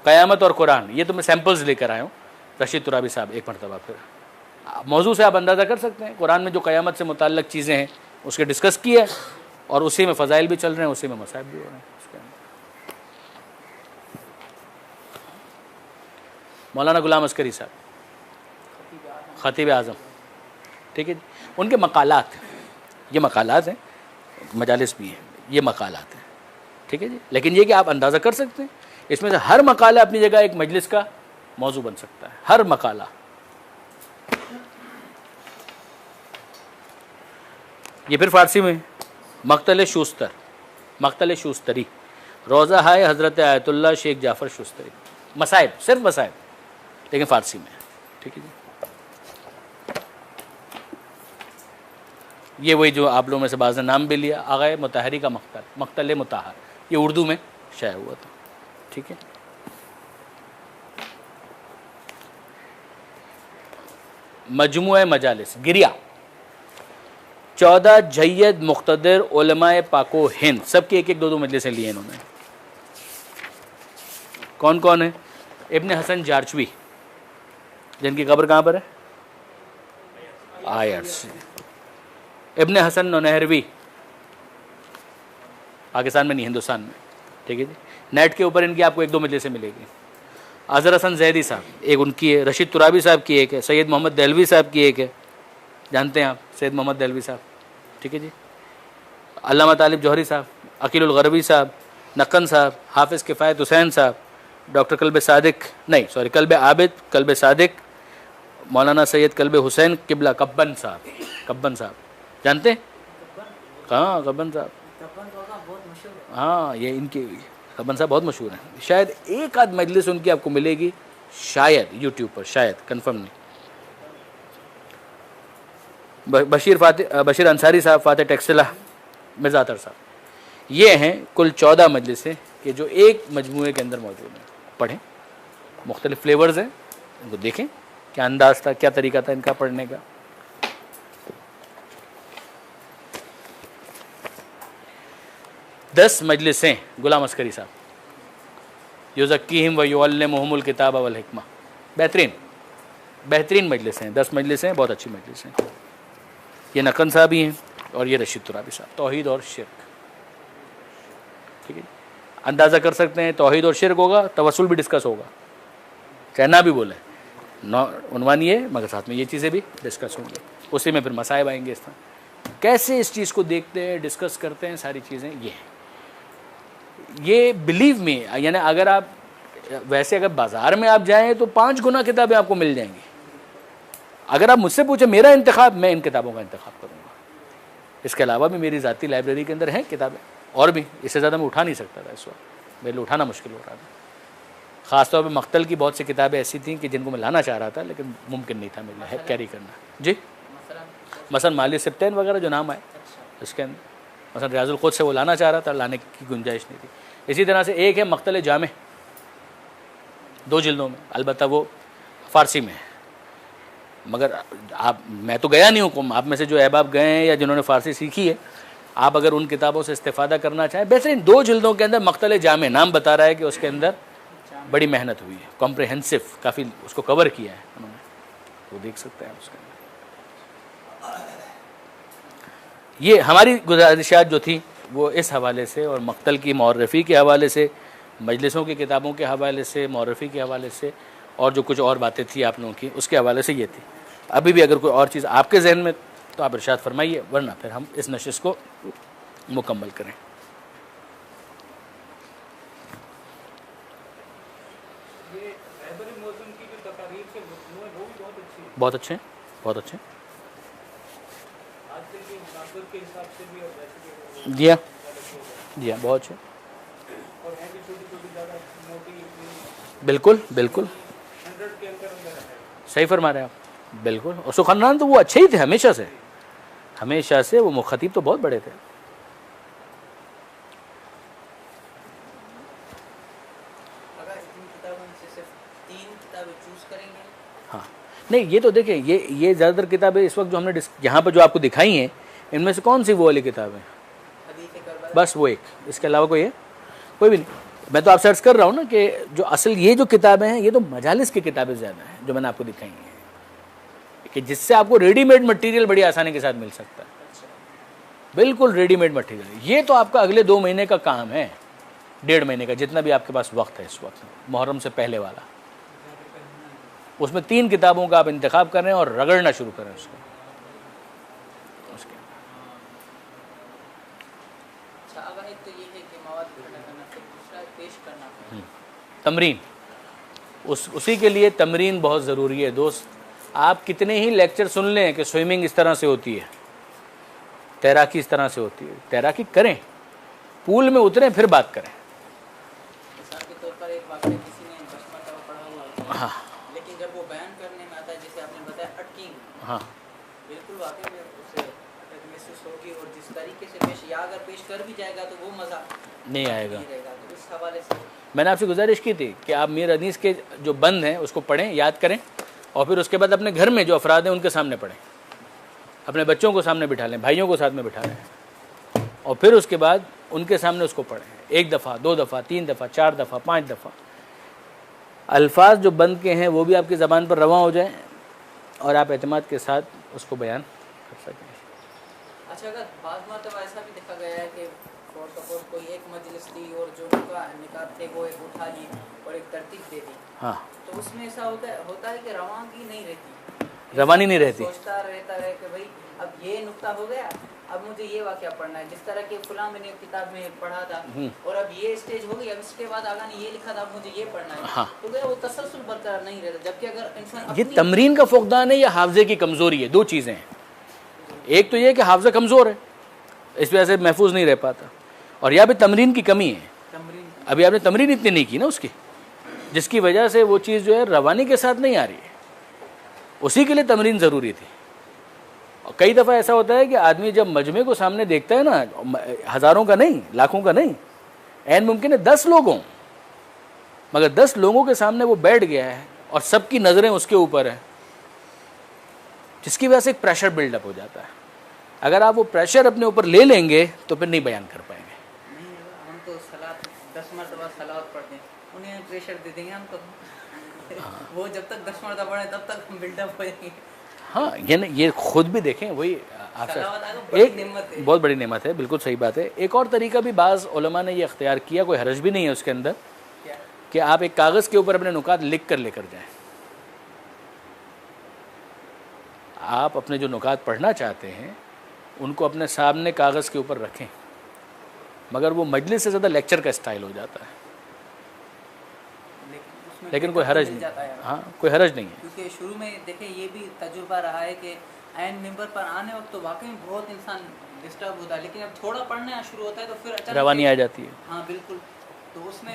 قیامت اور قرآن, یہ تو میں سیمپلز لے کر آیا ہوں. رشید ترابی صاحب ایک مرتبہ پھر موضوع سے آپ اندازہ کر سکتے ہیں. قرآن میں جو قیامت سے متعلق چیزیں ہیں اس کے ڈسکس کی ہے, اور اسی میں فضائل بھی چل رہے ہیں, اسی میں مصائب بھی ہو رہے ہیں. اس کے اندر مولانا غلام عسکری صاحب خطیب اعظم, ٹھیک ہے جی, ان کے مقالات, یہ مقالات ہیں, مجالس بھی ہیں, یہ مقالات ہیں, ٹھیک ہے جی. لیکن یہ کہ آپ اندازہ کر سکتے ہیں اس میں سے ہر مقالہ اپنی جگہ ایک مجلس کا موضوع بن سکتا ہے, ہر مقالہ. یہ پھر فارسی میں مقتل شوستر, مقتل شوستری, روزہ ہائے حضرت آیت اللہ شیخ جعفر شوستری. مصائب, صرف مصائب, لیکن فارسی میں, ٹھیک ہے جی. یہ وہی جو آپ لوگوں میں سے بعض نے نام بھی لیا, آغا مطہری کا مقتل, مقتل مطہر, یہ اردو میں شائع ہوا تھا, ٹھیک ہے. مجموعہ مجالس گریا 14 جید مقتدر علماء پاک و ہند, سب کی 1-1 2-2 مجلسیں لیے انہوں نے. کون کون ہیں؟ ابن حسن جارچوی, جن کی قبر کہاں پر ہے؟ آئرس. ابن حسن نونہروی, پاکستان میں نہیں, ہندوستان میں, ٹھیک ہے جی. نیٹ کے اوپر ان کی آپ کو 1-2 مجلسیں ملے گی. اظہر حسن زیدی صاحب ایک ان کی ہے, رشید ترابی صاحب کی ایک ہے, سید محمد دہلوی صاحب کی ایک ہے, جانتے ہیں آپ سید محمد دہلوی صاحب, ٹھیک ہے جی. علامہ طالب جوہری صاحب, عقیل الغربی صاحب, نقن صاحب, حافظ کفایت حسین صاحب, ڈاکٹر کلب صادق, نہیں سوری کلب عابد, کلب صادق, مولانا سید کلب حسین قبلہ, کبن صاحب, کبن صاحب جانتے ہیں؟ ہاں کبن صاحب, ہاں یہ ان کی کبن صاحب بہت مشہور ہیں. شاید 1-8 مجلس ان کی آپ کو ملے گی, شاید یوٹیوب پر, شاید, کنفرم نہیں. بشیر انصاری صاحب, فاتح ٹیکسلا, مرزا اطہر صاحب, یہ ہیں کل 14 مجلسیں کہ جو ایک مجموعے کے اندر موجود ہیں. پڑھیں, مختلف فلیورز ہیں, ان کو دیکھیں کیا انداز تھا, کیا طریقہ تھا ان کا پڑھنے کا. دس مجلسیں غلام عسکری صاحب, یزکیہم و یعلمہم الکتاب والحکمہ, بہترین مجلسیں, 10 مجلسیں, بہت اچھی مجلسیں. یہ نقن صاحب ہی ہیں, اور یہ رشید ترابی صاحب, توحید اور شرک, ٹھیک ہے. اندازہ کر سکتے ہیں توحید اور شرک ہوگا, توسل بھی ڈسکس ہوگا, کہنا بھی بولے, عنوان یہ, مگر ساتھ میں یہ چیزیں بھی ڈسکس ہوں گی. اسی میں پھر مصائب آئیں گے. اس طرح کیسے اس چیز کو دیکھتے ہیں, ڈسکس کرتے ہیں, ساری چیزیں یہ ہیں. یہ بلیو می, یعنی اگر آپ ویسے اگر بازار میں آپ جائیں تو 5 گنا کتابیں آپ کو مل جائیں گی. اگر آپ مجھ سے پوچھیں میرا انتخاب, میں ان کتابوں کا انتخاب کروں گا. اس کے علاوہ بھی میری ذاتی لائبریری کے اندر ہیں کتابیں, اور بھی, اس سے زیادہ میں اٹھا نہیں سکتا تھا اس وقت, میرے لیے اٹھانا مشکل ہو رہا تھا. خاص طور پہ مقتل کی بہت سی کتابیں ایسی تھیں کہ جن کو میں لانا چاہ رہا تھا لیکن ممکن نہیں تھا میرے کیری کرنا. جی مثلا مالی سبتین وغیرہ جو نام آئے اس کے اندر، مثلا ریاض القدس سے وہ لانا چاہ رہا تھا، لانے کی گنجائش نہیں تھی. اسی طرح سے ایک ہے مقتل جامع 2 جلدوں میں، البتہ وہ فارسی میں ہے. مگر میں تو گیا نہیں ہوں، آپ میں سے جو احباب گئے ہیں یا جنہوں نے فارسی سیکھی ہے، آپ اگر ان کتابوں سے استفادہ کرنا چاہیں، بہترین 2 جلدوں کے اندر مقتل جامع نام بتا رہا ہے کہ اس کے اندر بڑی محنت ہوئی ہے، کمپریہنسو، کافی اس کو کور کیا ہے انہوں نے، وہ دیکھ سکتے ہیں اس کے اندر. یہ ہماری گزارشات جو تھیں وہ اس حوالے سے، اور مقتل کی مورفی کے حوالے سے، مجلسوں کی کتابوں کے حوالے سے، مورفی کے حوالے سے، اور جو کچھ اور باتیں تھیں آپ لوگوں کی اس کے حوالے سے یہ تھی. ابھی بھی اگر کوئی اور چیز آپ کے ذہن میں تو آپ ارشاد فرمائیے، ورنہ پھر ہم اس نشست کو مکمل کریں. بہت اچھے ہیں، بہت اچھے. جی ہاں، جی ہاں، بہت اچھے. بالکل بالکل صحیح فرما رہے ہیں آپ، بالکل. اور سخنران تو وہ اچھے ہی تھے ہمیشہ سے، ہمیشہ سے وہ خطیب تو بہت بڑے تھے. ہاں نہیں، یہ تو دیکھیں، یہ زیادہ تر کتابیں اس وقت جو ہم نے یہاں پہ جو آپ کو دکھائی ہیں، ان میں سے کون سی وہ والی کتابیں؟ بس وہ ایک، اس کے علاوہ کوئی ہے؟ کوئی بھی نہیں. میں تو آپ سرچ کر رہا ہوں نا کہ جو اصل یہ جو کتابیں ہیں یہ تو مجالس کی کتابیں زیادہ ہیں جو میں نے آپ کو دکھائی ہیں، کہ جس سے آپ کو ریڈی میڈ مٹیریل بڑی آسانی کے ساتھ مل سکتا ہے. بالکل ریڈی میڈ مٹیریل. یہ تو آپ کا اگلے 2 مہینے کا کام ہے، 1.5 مہینے کا، جتنا بھی آپ کے پاس وقت ہے اس وقت، محرم سے پہلے والا. اس میں 3 کتابوں کا آپ انتخاب کریں اور رگڑنا شروع کریں اس کو. تمرین، اسی کے لیے تمرین بہت ضروری ہے دوست. آپ کتنے ہی لیکچر سن لیں کہ سوئمنگ اس طرح سے ہوتی ہے، تیراکی اس طرح سے ہوتی ہے، تیراکی کریں، پول میں اتریں پھر بات کریں. مثال کے طور پر ایک واقعہ کسی نے چشمہ کا پڑھا ہوا ہوتا ہے، لیکن جب وہ بیان کرنے میں آتا ہے، جیسے آپ نے بتایا اٹکیں، ہاں بالکل واقعی میں اسے اٹک محسوس ہوگی، اور جس طریقے سے پیش یا اگر پیش کر بھی جائے گا تو وہ مزہ نہیں آئے گا. رہے گا. تو اس حوالے سے میں نے آپ سے گزارش کی تھی کہ آپ میر حدیث کے جو بند ہیں اس کو پڑھیں، یاد کریں، اور پھر اس کے بعد اپنے گھر میں جو افراد ہیں ان کے سامنے پڑھیں، اپنے بچوں کو سامنے بٹھا لیں، بھائیوں کو ساتھ میں بٹھا لیں، اور پھر اس کے بعد ان کے سامنے اس کو پڑھیں، 1 دفعہ 2 دفعہ 3 دفعہ 4 دفعہ 5 دفعہ. الفاظ جو بند کے ہیں وہ بھی آپ کی زبان پر رواں ہو جائیں اور آپ اعتماد کے ساتھ اس کو بیان کر سکیں. اچھا، اگر بعض مرتبہ ایسا بھی دیکھا گیا ہے کہ فور سپوز کوئی ایک مجلس تھی اور جو نکات تھے وہ ایک اٹھا لی اور ایک ترتیب دے دی، ہاں، تو اس میں ایسا ہوتا ہے کہ روانگی نہیں رہتی، روانی نہیں رہتی. سوچتا رہتا ہے کہ بھائی اب یہ نقطہ ہو گیا، اب مجھے یہ واقعہ پڑھنا ہے، جس طرح کہ فلاں میں نے کتاب میں پڑھا تھا، اور اب یہ اسٹیج ہو گئی، اب اس کے بعد آگاہ نے یہ لکھا تھا، اب مجھے یہ پڑھنا ہے. ہاں، تو وہ تسلسل برقرار نہیں رہتا. جبکہ اگر انسان یہ تمرین کا فقدان ہے یا حافظے کی کمزوری ہے؟ 2 چیزیں ہیں. ایک تو یہ کہ حافظہ کمزور ہے، اس وجہ سے محفوظ نہیں رہ پاتا، اور یا بھی تمرین کی کمی ہے. ابھی آپ نے تمرین اتنی نہیں کی نا اس کی، جس کی وجہ سے وہ چیز جو ہے روانی کے ساتھ نہیں آ رہی ہے. اسی کے لیے تمرین ضروری تھی. اور کئی دفعہ ایسا ہوتا ہے کہ آدمی جب مجمع کو سامنے دیکھتا ہے نا، ہزاروں کا نہیں، لاکھوں کا نہیں، عین ممکن ہے 10 لوگ ہوں، مگر 10 لوگوں کے سامنے وہ بیٹھ گیا ہے اور سب کی نظریں اس کے اوپر ہیں، جس کی وجہ سے ایک پریشر بلڈ اپ ہو جاتا ہے. اگر آپ وہ پریشر اپنے اوپر لے لیں گے تو پھر نہیں بیان کر پائیں گے. ہم تو 10 مرتبہ صلوات پڑھتے ہیں، انہیں پریشر دے دیں گے ہم تو. وہ جب تک 10 مرتبہ پڑھیں تب تک ہم بلڈ اپ ہو جائیں گے. ہاں، یہ خود بھی دیکھیں، وہی آپ سے ایک بہت بڑی نعمت ہے. بالکل صحیح بات ہے. ایک اور طریقہ بھی بعض علماء نے یہ اختیار کیا، کوئی حرج بھی نہیں ہے اس کے اندر، کہ آپ ایک کاغذ کے اوپر اپنے نکات لکھ کر لے کر جائیں. آپ اپنے جو نکات پڑھنا چاہتے ہیں ان کو اپنے سامنے کاغذ کے اوپر رکھیں، مگر وہ مجلس سے زیادہ لیکچر کا اسٹائل ہو جاتا ہے. لیکن کوئی حرج نہیں، ہاں کوئی حرج نہیں ہے. کیونکہ شروع میں دیکھیں یہ بھی تجربہ رہا ہے کہ عین ممبر پر آنے وقت تو واقعی بہت انسان ڈسٹرب ہوتا ہے، لیکن اب تھوڑا پڑھنا شروع ہوتا ہے تو پھر روانی آ جاتی ہے. ہاں بالکل. تو اس میں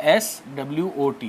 SWOT।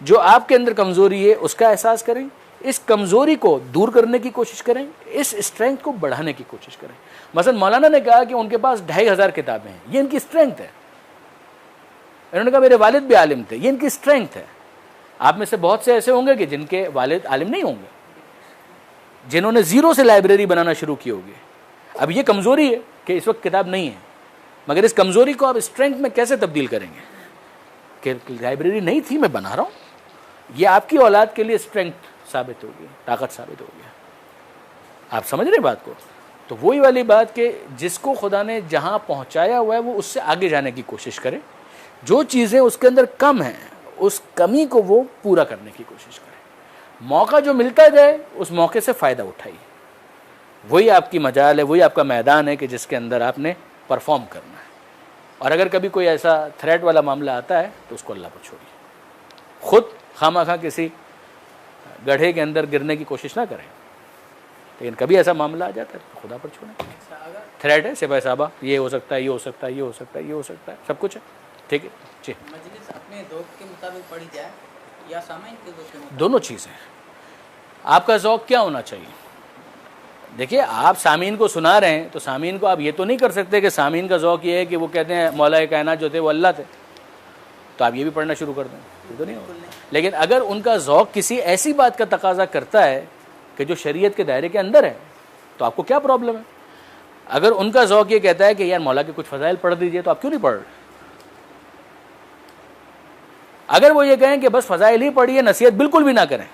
جو آپ کے اندر کمزوری ہے اس کا احساس کریں, اس کمزوری کو دور کرنے کی کوشش کریں, اس اسٹرینتھ کو بڑھانے کی کوشش کریں. مثلا مولانا نے کہا کہ ان کے پاس 2500 کتابیں ہیں, یہ ان کی اسٹرینتھ ہے. انہوں نے کہا میرے والد بھی عالم تھے, یہ ان کی اسٹرینتھ ہے. آپ میں سے بہت سے ایسے ہوں گے کہ جن کے والد عالم نہیں ہوں گے, جنہوں نے زیرو سے لائبریری بنانا شروع کی ہوگی. اب یہ کمزوری ہے کہ اس وقت کتاب نہیں ہے, مگر اس کمزوری کو آپ اسٹرینتھ میں کیسے تبدیل کریں گے کہ لائبریری نہیں تھی میں بنا رہا ہوں. یہ آپ کی اولاد کے لیے اسٹرینتھ ثابت ہوگی, طاقت ثابت ہوگی. آپ سمجھ رہے بات کو؟ تو وہی والی بات کہ جس کو خدا نے جہاں پہنچایا ہوا ہے وہ اس سے آگے جانے کی کوشش کرے. جو چیزیں اس کے اندر کم ہیں اس کمی کو وہ پورا کرنے کی کوشش کرے. موقع جو ملتا جائے اس موقع سے فائدہ اٹھائیے. وہی آپ کی مجال ہے, وہی آپ کا میدان ہے کہ جس کے اندر آپ نے پرفارم کرنا ہے. اور اگر کبھی کوئی ایسا تھریٹ والا معاملہ آتا ہے تو اس کو اللہ پر چھوڑیے. خود خواہ خواہ کسی گڑھے کے اندر گرنے کی کوشش نہ کریں, لیکن کبھی ایسا معاملہ آ جاتا ہے تو خدا پر چھوڑیں. تھریٹ ہے سپاہی صاحبہ, یہ ہو سکتا ہے, یہ ہو سکتا ہے, یہ ہو سکتا ہے, یہ ہو سکتا ہے, سب کچھ ہے. ٹھیک ہے جی. مجلس اپنے ذوق کے مطابق پڑھی جائے یا سامعین کے ذوق کے مطابق؟ دونوں چیزیں. آپ کا ذوق کیا ہونا چاہیے؟ دیکھیے آپ سامعین کو سنا رہے ہیں تو سامعین کو آپ یہ تو نہیں کر سکتے کہ سامعین کا ذوق یہ ہے کہ وہ کہتے ہیں مولا کائنات جو تھے وہ اللہ تھے, تو آپ یہ بھی پڑھنا شروع کر دیں, یہ تو نہیں ہوگا. لیکن اگر ان کا ذوق کسی ایسی بات کا تقاضا کرتا ہے کہ جو شریعت کے دائرے کے اندر ہے تو آپ کو کیا پرابلم ہے؟ اگر ان کا ذوق یہ کہتا ہے کہ یار مولا کے کچھ فضائل پڑھ دیجئے, تو آپ کیوں نہیں پڑھ رہے؟ اگر وہ یہ کہیں کہ بس فضائل ہی پڑھیے, نصیحت بالکل بھی نہ کریں,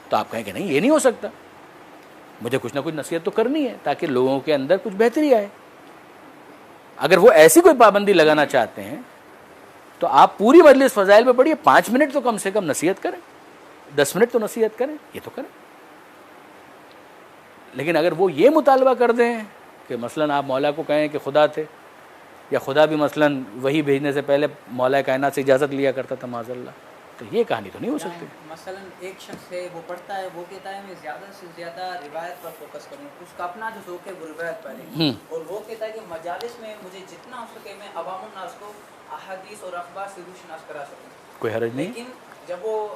تو آپ کہیں کہ نہیں یہ نہیں ہو سکتا, مجھے کچھ نہ کچھ نصیحت تو کرنی ہے تاکہ لوگوں کے اندر کچھ بہتری آئے. اگر وہ ایسی کوئی پابندی لگانا چاہتے ہیں تو آپ پوری مجلس فضائل پہ پڑھیے, 5 منٹ تو کم سے کم نصیحت کریں, 10 منٹ تو نصیحت کریں, یہ تو کریں. لیکن اگر وہ یہ مطالبہ کر دیں کہ مثلا آپ مولا کو کہیں کہ خدا تھے, یا خدا بھی مثلا وہی بھیجنے سے پہلے مولا کائنات سے اجازت لیا کرتا تھا معاذ اللہ, تو یہ کہانی تو نہیں ہو سکتی. مثلا ایک شخص ہے وہ پڑھتا ہے, وہ کہتا ہے میں زیادہ سے زیادہ روایت پر فوکس کروں, اس کا اپنا جو ذوق ہے وہ روایت پر ہے, اور وہ کہتا ہے کہ مجالس میں مجھے جتنا ہو سکے میں عوام الناس کو احادیث اور اخبار سے روشناس کرا سکوں. کوئی حرج نہیں. لیکن جب وہ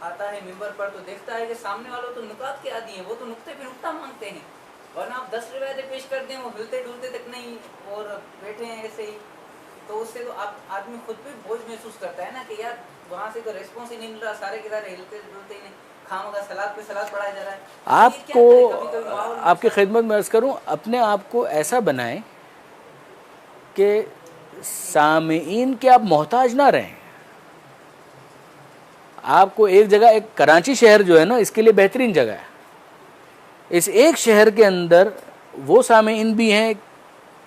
آتا ہے ممبر پر تو دیکھتا ہے کہ سامنے والوں تو نکات کے عادی ہیں, وہ تو نقطے پہ نقطہ مانگتے ہیں, ورنہ آپ 10 روایتیں پیش کر دیں وہ ہلتے ڈلتے تک نہیں اور بیٹھے ہیں ایسے ہی, تو اس سے تو آدمی خود بھی بوجھ محسوس کرتا ہے نا کہ یار وہاں سے تو ریسپانس ہی نہیں مل رہا, سارے کے سارے ہلتے ڈلتے ہی نہیں, خام کا سلاد پہ سلاد پڑھایا جا رہا ہے. آپ کو آپ کی خدمت میں عرض کروں, اپنے آپ کو ایسا بنائیں کہ سامعین کے آپ محتاج نہ رہیں. آپ کو ایک جگہ, ایک کراچی شہر جو ہے نا اس کے لیے بہترین جگہ ہے. اس ایک شہر کے اندر وہ سامعین بھی ہیں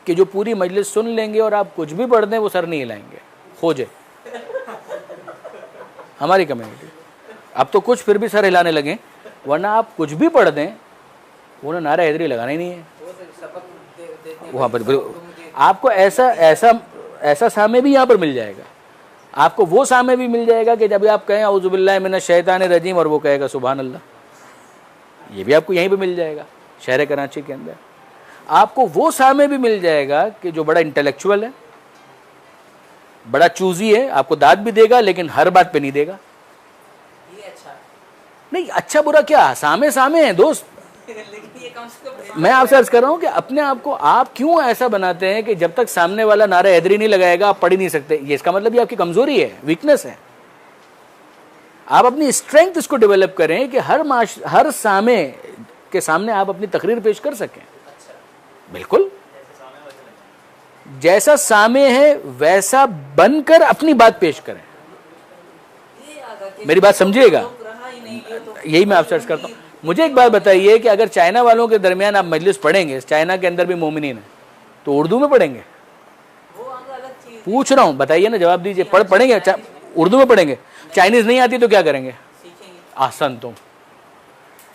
کہ جو پوری مجلس سن لیں گے اور آپ کچھ بھی پڑھ دیں وہ سر نہیں ہلائیں گے. کھوجے ہماری کمیونٹی, اب تو کچھ پھر بھی سر ہلانے لگیں, ورنہ آپ کچھ بھی پڑھ دیں انہیں نعرہ حیدری لگانا ہی نہیں ہے. وہاں پر آپ کو ایسا سامع بھی یہاں پر مل جائے گا. آپ کو وہ سامع بھی مل جائے گا کہ جب آپ کہیں اعوذ باللہ من الشیطان الرجیم اور وہ کہے گا سبحان اللہ, یہ بھی آپ کو یہیں پہ مل جائے گا شہر کراچی کے اندر. آپ کو وہ سامع بھی مل جائے گا کہ جو بڑا انٹلیکچوئل ہے, بڑا چوزی ہے, آپ کو داد بھی دے گا لیکن ہر بات پہ نہیں دے گا. یہ اچھا نہیں, اچھا برا کیا, سامع ہیں دوست. لیکن یہ کم سے کم میں آپ سے عرض کر رہا ہوں کہ اپنے آپ کو آپ کیوں ایسا بناتے ہیں کہ جب تک سامنے والا نعرہ حیدری نہیں لگائے گا آپ پڑھ ہی نہیں سکتے. یہ اس کا مطلب یہ آپ کی کمزوری ہے, ویکنس ہے. آپ اپنی اسٹرینتھ اس کو ڈیولپ کریں کہ ہر سامع کے سامنے آپ اپنی تقریر پیش کر سکیں. بالکل جیسا سامع ہے ویسا بن کر اپنی بات پیش کریں. میری بات سمجھیے گا, یہی میں آپ سے عرض کرتا ہوں. مجھے ایک بات بتائیے کہ اگر چائنا والوں کے درمیان آپ مجلس پڑھیں گے, چائنا کے اندر بھی مومنین ہیں, تو اردو میں پڑھیں گے؟ پوچھ رہا ہوں, بتائیے نا, جواب دیجیے. پڑھیں گے اردو میں پڑھیں گے؟ چائنیز نہیں آتی تو کیا کریں گے؟ آسان تم.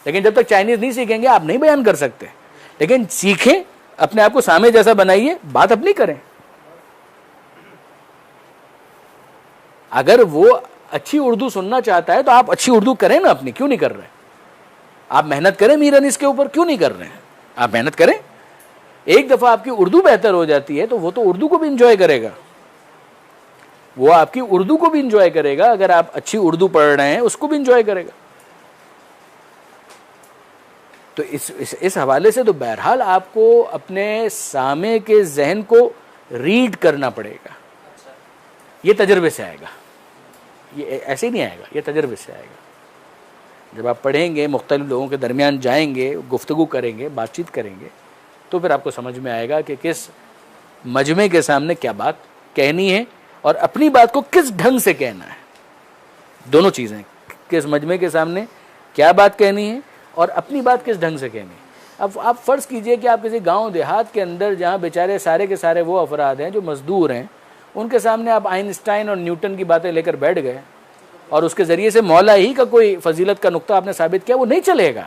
لیکن جب تک چائنیز نہیں سیکھیں گے آپ نہیں بیان کر سکتے. لیکن سیکھیں, اپنے آپ کو سامع جیسا بنائیے, بات اپنی کریں. اگر وہ اچھی اردو سننا چاہتا ہے تو آپ اچھی اردو کریں نا اپنی, کیوں نہیں کر رہے؟ آپ محنت کریں میر انیس کے اوپر, کیوں نہیں کر رہے ہیں؟ آپ محنت کریں. ایک دفعہ آپ کی اردو بہتر ہو جاتی ہے تو وہ تو اردو کو بھی انجوائے کرے گا. وہ آپ کی اردو کو بھی انجوائے کرے گا، اگر آپ اچھی اردو پڑھ رہے ہیں اس کو بھی انجوائے کرے گا. تو اس حوالے سے تو بہرحال آپ کو اپنے سامع کے ذہن کو ریڈ کرنا پڑے گا. یہ تجربے سے آئے گا، یہ ایسے ہی نہیں آئے گا، یہ تجربے سے آئے گا. جب آپ پڑھیں گے، مختلف لوگوں کے درمیان جائیں گے، گفتگو کریں گے، بات چیت کریں گے، تو پھر آپ کو سمجھ میں آئے گا کہ کس مجمع کے سامنے کیا بات کہنی ہے اور اپنی بات کو کس ڈھنگ سے کہنا ہے. دونوں چیزیں، کس مجمع کے سامنے کیا بات کہنی ہے اور اپنی بات کس ڈھنگ سے کہنی ہے. اب آپ فرض کیجئے کہ آپ کسی گاؤں دیہات کے اندر جہاں بیچارے سارے کے سارے وہ افراد ہیں جو مزدور ہیں، ان کے سامنے آپ آئنسٹائن اور نیوٹن کی باتیں لے کر بیٹھ گئے اور اس کے ذریعے سے مولا ہی کا کوئی فضیلت کا نقطہ آپ نے ثابت کیا، وہ نہیں چلے گا.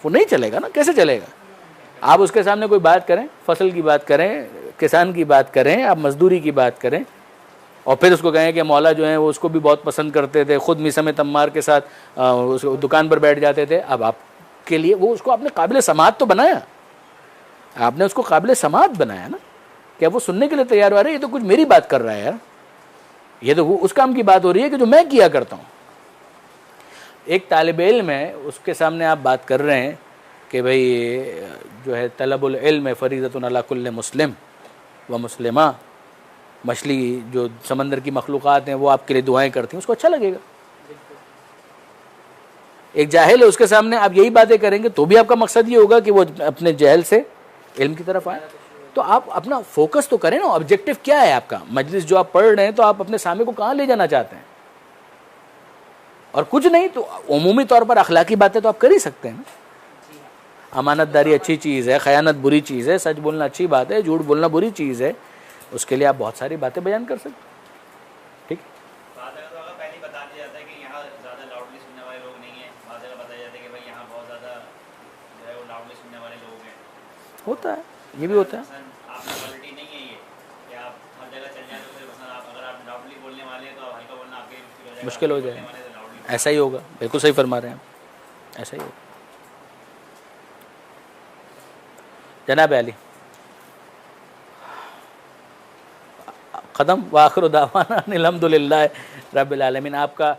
وہ نہیں چلے گا نا. کیسے چلے گا؟ آپ اس کے سامنے کوئی بات کریں، فصل کی بات کریں، کسان کی بات کریں، آپ مزدوری کی بات کریں، اور پھر اس کو کہیں کہ مولا جو ہیں وہ اس کو بھی بہت پسند کرتے تھے، خود میثم تمار کے ساتھ اس دکان پر بیٹھ جاتے تھے. اب آپ کے لیے وہ اس کو آپ نے قابل سماعت تو بنایا، آپ نے اس کو قابل سماعت بنایا نا، کہ وہ سننے کے لیے تیار ہو رہے ہیں. یہ تو کچھ میری بات کر رہا ہے یار، یہ تو وہ اس کام کی بات ہو رہی ہے کہ جو میں کیا کرتا ہوں. ایک طالب علم ہے، اس کے سامنے آپ بات کر رہے ہیں کہ بھئی جو ہے طلب العلم فریضۃ علی کل مسلم و مسلمہ، مچھلی جو سمندر کی مخلوقات ہیں وہ آپ کے لیے دعائیں کرتی ہیں، اس کو اچھا لگے گا. ایک جاہل ہے، اس کے سامنے آپ یہی باتیں کریں گے تو بھی آپ کا مقصد یہ ہوگا کہ وہ اپنے جہل سے علم کی طرف آئے. تو آپ اپنا فوکس تو کریں نا، آبجیکٹو کیا ہے آپ کا. مجلس جو آپ پڑھ رہے ہیں تو آپ اپنے سامع کو کہاں لے جانا چاہتے ہیں؟ اور کچھ نہیں تو عمومی طور پر اخلاقی باتیں تو آپ کر ہی سکتے ہیں. امانت داری اچھی چیز ہے، خیانت بری چیز ہے، سچ بولنا اچھی بات ہے، جھوٹ بولنا بری چیز ہے. اس کے لیے آپ بہت ساری باتیں بیان کر سکتے ہیں. ٹھیک بعض جگہ تو پہلے ہی بتا دیا جاتا ہے کہ یہاں زیادہ لاؤڈلی سننے والے لوگ نہیں ہیں. بعض جگہ بتایا جاتا ہے کہ بھائی یہاں بہت زیادہ جو ہے وہ لاؤڈلی سننے والے لوگ ہیں. ہوتا ہے، یہ بھی ہوتا ہے. آپ کی کوالٹی نہیں ہے یہ کہ آپ ہر جگہ چل جائیں تو پھر مثلا آپ اگر آپ لاؤڈلی بولنے والے ہیں تو آپ ہلکا بولنا آپ کے لیے مشکل ہو جائے. ایسا ہی ہوگا، بالکل صحیح فرما رہے ہیں آپ، ایسا ہی ہوگا. جناب علی ختم. وآخر دعوانا الحمدللہ رب العالمین. آپ کا